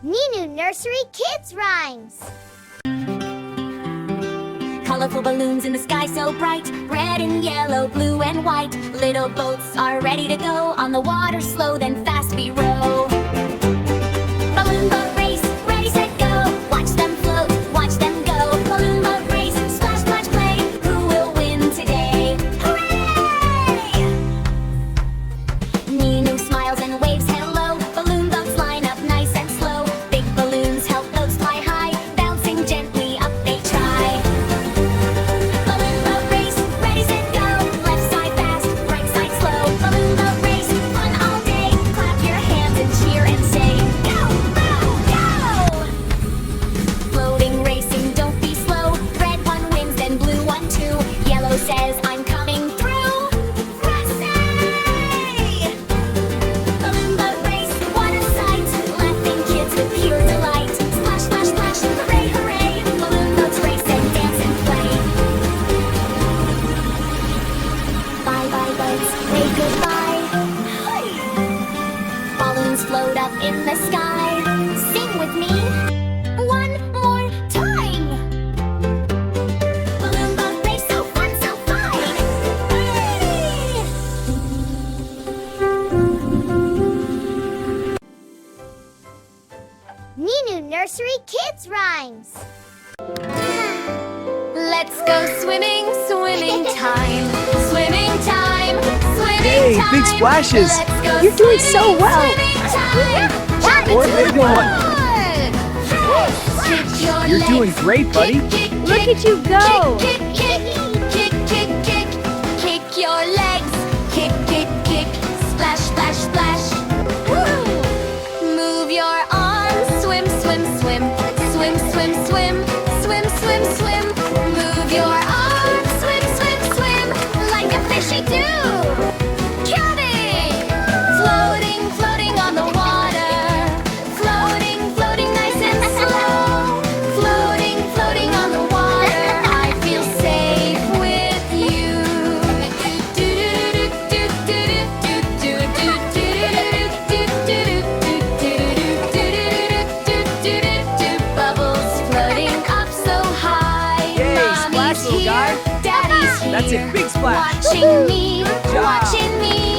Ninu Nursery Kids Rhymes. Colorful balloons in the sky so bright, red and yellow, blue and white. Little boats are ready to go, on the water slow, then fast we row. Balloon boat race, ready, set, go. Watch them float, watch them go. Balloon boat race, splash, splash, play. Who will win today? Hooray! Ninu smiles and waves hello. Balloon boats line up nice and slow. Big balloons help boats fly high, bouncing gently up they try. Balloon boat race, ready, set, go. Left side fast, right side slow. Balloon boat race, fun all day. Clap your hands and cheer and say, go, go, go! Floating, racing, don't be slow. Red one wins, then blue one too. Yellow says, I'm coming through. Hooray! Balloon boat race, what a sight. Laughing kids with pure delight. Splash, splash, splash, hooray, hooray. Balloon boats race and dance and play. Bye, bye, boats, wave goodbye. Balloons float up in the sky. Sing with me one more time. Balloon boat race, so fun, so fine. Hooray! Ninu Nursery Kids Rhymes. Let's go swimming, swimming time. Swimming time, swimming Hey, time. big splashes. Let's go You're doing so swimming, well. swimming time. Jump Or into big the one. water. Kick your You're legs. doing great, buddy. Kick, Look kick, at you go. kick, kick, kick, kick, kick. Kick your legs. Kick, kick, kick. Splash, splash, splash. Woo! Move your arms. Swim, swim, swim. Swim, swim, swim. Swim, swim, swim. Move your arms. Swim, swim, swim. Like a fishy do. Cabin! Floating, floating on the water. Floating, floating nice and slow. Floating, floating on the water. I feel safe with you. Bubbles floating up so high. Yay, Mommy's splash, little here, guy. Daddy's here. That's it, big splash. Watching me, Good job. watching me.